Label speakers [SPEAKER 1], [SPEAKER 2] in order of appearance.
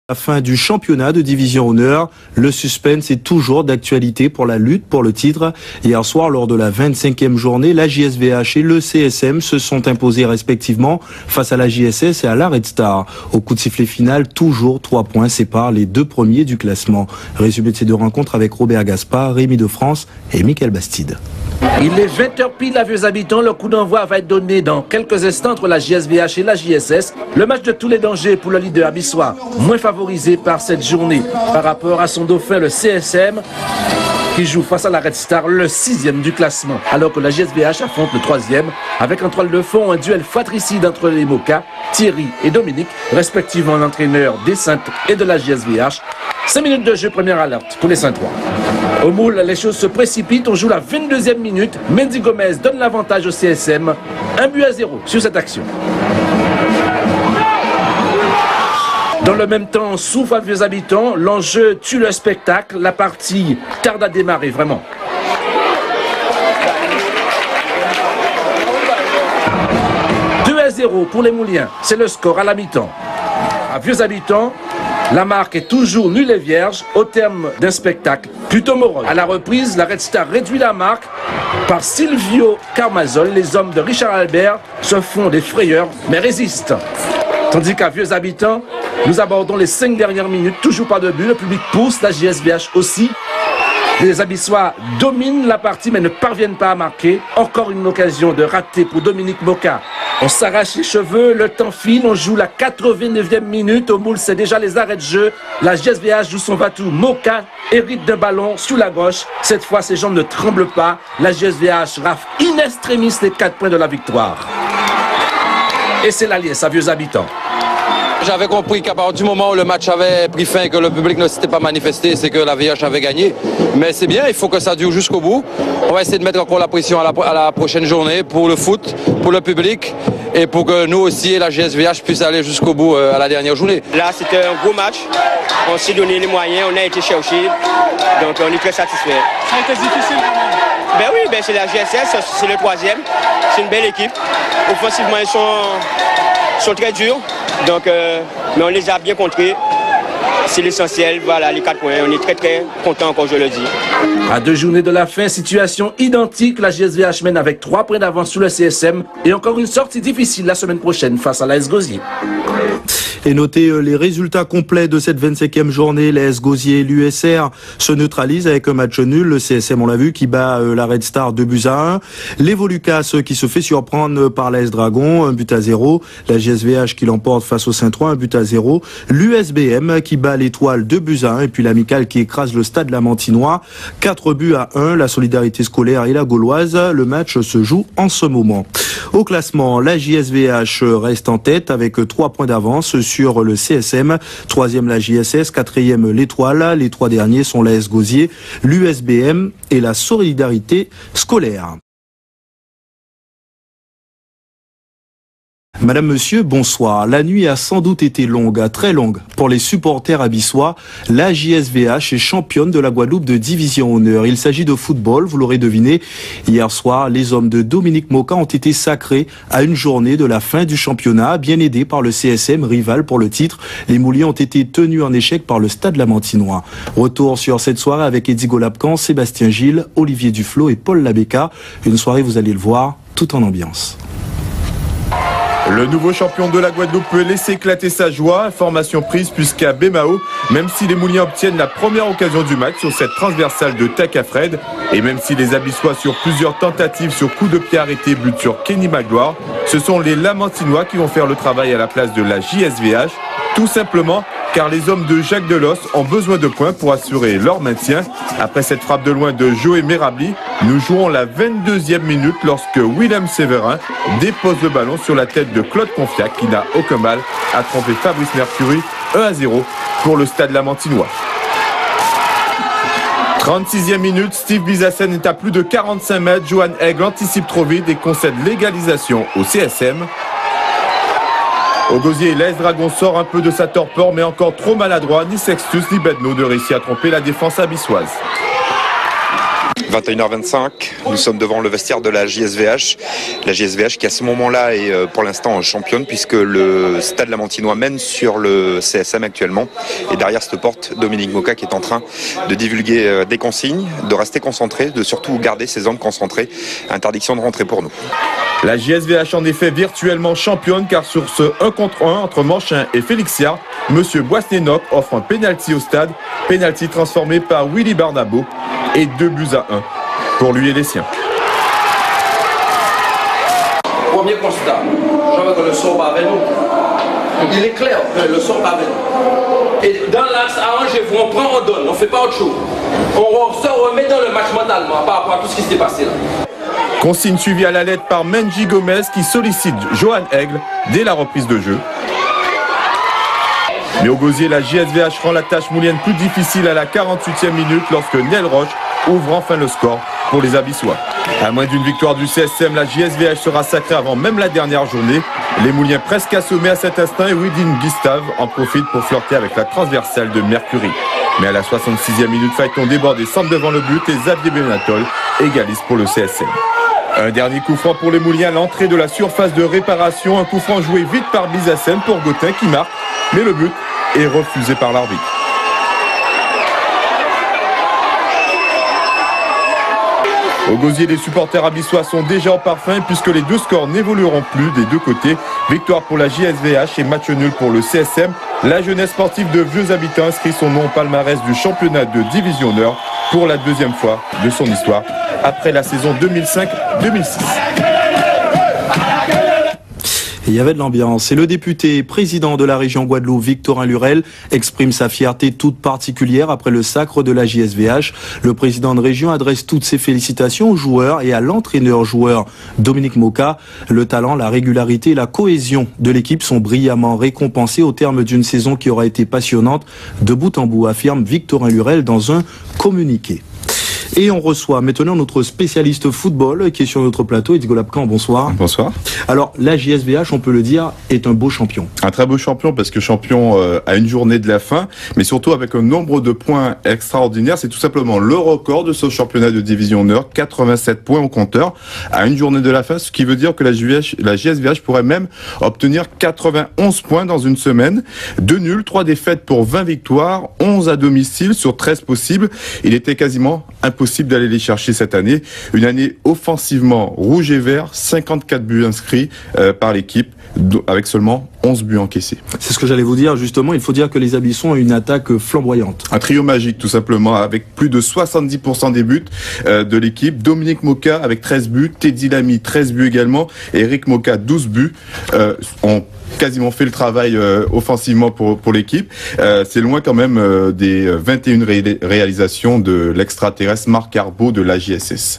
[SPEAKER 1] La fin du championnat de division honneur, le suspense est toujours d'actualité pour la lutte pour le titre. Hier soir, lors de la 25e journée, la JSVH et le CSM se sont imposés respectivement face à la JSS et à la Red Star. Au coup de sifflet final, toujours 3 points séparent les deux premiers du classement. Résumé de ces deux rencontres avec Robert Gaspard, Rémi de France et Michael Bastide.
[SPEAKER 2] Il est 20h pile à Vieux-Habitants. Le coup d'envoi va être donné dans quelques instants entre la JSVH et la JSS. Le match de tous les dangers pour le leader abyssois, moins favorisé par cette journée par rapport à son dauphin, le CSM, qui joue face à la Red Star, le 6e du classement, alors que la JSVH affronte le 3e, avec en toile de fond un duel fratricide entre les Moka, Thierry et Dominique, respectivement l'entraîneur des Saintes et de la JSVH. 5 minutes de jeu, première alerte pour les Saintois. Au moule, les choses se précipitent. On joue la 22e minute. Mendy Gomez donne l'avantage au CSM. 1-0 sur cette action. Dans le même temps, souffle à Vieux-Habitants. L'enjeu tue le spectacle. La partie tarde à démarrer, vraiment. « 2-0 pour les Mouliens. C'est le score à la mi-temps. À Vieux-Habitants, la marque est toujours nulle et vierge au terme d'un spectacle plutôt morose. À la reprise, la Red Star réduit la marque par Silvio Carmazol. Les hommes de Richard Albert se font des frayeurs mais résistent. Tandis qu'à Vieux-Habitants, nous abordons les 5 dernières minutes, toujours pas de but. Le public pousse, la JSVH aussi. Les Abyssois dominent la partie mais ne parviennent pas à marquer. Encore une occasion de rater pour Dominique Moka. On s'arrache les cheveux, le temps file, on joue la 89e minute. Au moule, c'est déjà les arrêts de jeu. La JSVH joue son va-tout. Moka hérite d'un ballon sous la gauche. Cette fois, ses jambes ne tremblent pas. La JSVH rafle in extremis les 4 points de la victoire. Et c'est l'Aliès à Vieux-Habitants.
[SPEAKER 3] J'avais compris qu'à partir du moment où le match avait pris fin et que le public ne s'était pas manifesté, c'est que la VH avait gagné. Mais c'est bien, il faut que ça dure jusqu'au bout. On va essayer de mettre encore la pression à la prochaine journée pour le foot, pour le public et pour que nous aussi et la JSVH puissent aller jusqu'au bout à la dernière journée.
[SPEAKER 4] Là, c'était un gros match. On s'est donné les moyens, on a été chercher. Donc on est très satisfait.
[SPEAKER 5] Ça a été difficile quand même.
[SPEAKER 4] Ben oui, c'est la GSS, c'est le 3e. C'est une belle équipe. Offensivement, ils sont très durs. Donc, mais on les a bien contrés. C'est l'essentiel, voilà, les 4 points. On est très contents, comme je le dis.
[SPEAKER 2] À 2 journées de la fin, situation identique. La JSVH mène avec 3 points d'avance sur le CSM. Et encore une sortie difficile la semaine prochaine face à l'AS Gosier.
[SPEAKER 1] Et notez les résultats complets de cette 25e journée. L'AS Gosier et l'USR se neutralisent avec un match nul. Le CSM, on l'a vu, qui bat la Red Star 2-1. L'Evolucas qui se fait surprendre par l'AS Dragon, 1-0. La JSVH qui l'emporte face au Saint-Ouen, 1-0. L'USBM qui bat l'Étoile 2-1. Et puis l'Amicale qui écrase le Stade Lamantinois 4-1. La Solidarité Scolaire et la Gauloise. Le match se joue en ce moment. Au classement, la JSVH reste en tête avec 3 points d'avance sur le CSM, 3e la JSS, 4e l'Étoile, les 3 derniers sont l'AS Gosier, l'USBM et la Solidarité Scolaire. Madame, monsieur, bonsoir. La nuit a sans doute été longue, très longue. Pour les supporters abyssois, la JSVH est championne de la Guadeloupe de division honneur. Il s'agit de football, vous l'aurez deviné. Hier soir, les hommes de Dominique Moka ont été sacrés à une journée de la fin du championnat, bien aidés par le CSM, rival pour le titre. Les Mouliens ont été tenus en échec par le Stade Lamantinois. Retour sur cette soirée avec Eddy Golapcan, Sébastien Gilles, Olivier Duflo et Paul Labeka. Une soirée, vous allez le voir, tout en ambiance.
[SPEAKER 6] Le nouveau champion de la Guadeloupe peut laisser éclater sa joie. Information prise puisqu'à Bémao, même si les Mouliens obtiennent la première occasion du match sur cette transversale de Takafred, et même si les Abyssois sur plusieurs tentatives sur coup de pied arrêté butent sur Kenny Magloire, ce sont les Lamantinois qui vont faire le travail à la place de la JSVH, tout simplement car les hommes de Jacques Delos ont besoin de points pour assurer leur maintien. Après cette frappe de loin de Joey Merabli, nous jouons la 22e minute lorsque Willem Séverin dépose le ballon sur la tête de Claude Confiac qui n'a aucun mal à tromper Fabrice Mercury. 1-0 pour le Stade Lamantinois. 36e minute, Steve Bizassen est à plus de 45 mètres. Johan Aigle anticipe trop vite et concède l'égalisation au CSM. Au Gosier, l'AS Dragon sort un peu de sa torpeur, mais encore trop maladroit. Ni Sextus ni Bedno ne réussit à tromper la défense abyssoise.
[SPEAKER 7] 21h25, nous sommes devant le vestiaire de la JSVH. La JSVH qui à ce moment-là est pour l'instant championne puisque le Stade Lamantinois mène sur le CSM actuellement. Et derrière cette porte, Dominique Moka qui est en train de divulguer des consignes, de rester concentré, de surtout garder ses hommes concentrés. Interdiction de rentrer pour nous.
[SPEAKER 6] La JSVH en effet virtuellement championne car sur ce 1 contre 1 entre Manchin et Félixia, Monsieur Boisnénoc offre un pénalty au stade, pénalty transformé par Willy Barnabo et 2-1 pour lui et les siens.
[SPEAKER 2] Premier constat, je vois que le son va avec nous. Il est clair que le son va avec nous. Et dans l'axe à Angers, on prend, on donne, on ne fait pas autre chose. On se remet dans le match mentalement par rapport à tout ce qui s'est passé là.
[SPEAKER 6] Consigne suivie à la lettre par Menji Gomez qui sollicite Johan Aigle dès la reprise de jeu. Mais au gosier, la JSVH rend la tâche moulienne plus difficile à la 48e minute lorsque Nel Roche ouvre enfin le score pour les Abyssois. À moins d'une victoire du CSM, la JSVH sera sacrée avant même la dernière journée. Les Mouliens presque assommés à cet instant et Widin Gustave en profite pour flirter avec la transversale de Mercury. Mais à la 66e minute, Phaéton déborde et centre devant le but et Xavier Benatol égalise pour le CSM. Un dernier coup franc pour les Mouliens à l'entrée de la surface de réparation. Un coup franc joué vite par Bizassen pour Gautin qui marque, mais le but est refusé par l'arbitre. Au gosier, les supporters abyssois sont déjà en parfum puisque les deux scores n'évolueront plus des deux côtés. Victoire pour la JSVH et match nul pour le CSM. La jeunesse sportive de Vieux Habitants inscrit son nom au palmarès du championnat de Division Nord pour la deuxième fois de son histoire après la saison 2005-2006.
[SPEAKER 1] Il y avait de l'ambiance. Et le député président de la région Guadeloupe, Victorin Lurel, exprime sa fierté toute particulière après le sacre de la JSVH. Le président de région adresse toutes ses félicitations aux joueurs et à l'entraîneur-joueur Dominique Moka. Le talent, la régularité et la cohésion de l'équipe sont brillamment récompensés au terme d'une saison qui aura été passionnante de bout en bout, affirme Victorin Lurel dans un communiqué. Et on reçoit maintenant notre spécialiste football qui est sur notre plateau, Edgo Lapcan, bonsoir.
[SPEAKER 8] Bonsoir.
[SPEAKER 1] Alors, la JSVH, on peut le dire, est un beau champion.
[SPEAKER 8] Un très beau champion parce que champion à une journée de la fin, mais surtout avec un nombre de points extraordinaire. C'est tout simplement le record de ce championnat de division Nord, 87 points au compteur à une journée de la fin, ce qui veut dire que la JSVH pourrait même obtenir 91 points dans une semaine. 2 nuls, 3 défaites pour 20 victoires, 11 à domicile sur 13 possibles. Il était quasiment impossible d'aller les chercher cette année. Une année offensivement rouge et vert, 54 buts inscrits par l'équipe, avec seulement 11 buts encaissés.
[SPEAKER 1] C'est ce que j'allais vous dire, justement. Il faut dire que les Abyssons ont une attaque flamboyante.
[SPEAKER 8] Un trio magique, tout simplement, avec plus de 70% des buts de l'équipe. Dominique Moka avec 13 buts, Teddy Lamy 13 buts également, et Eric Moka 12 buts. On quasiment fait le travail offensivement pour l'équipe. C'est loin quand même des 21 réalisations de l'extraterrestre Marc Arbaud de la JSS.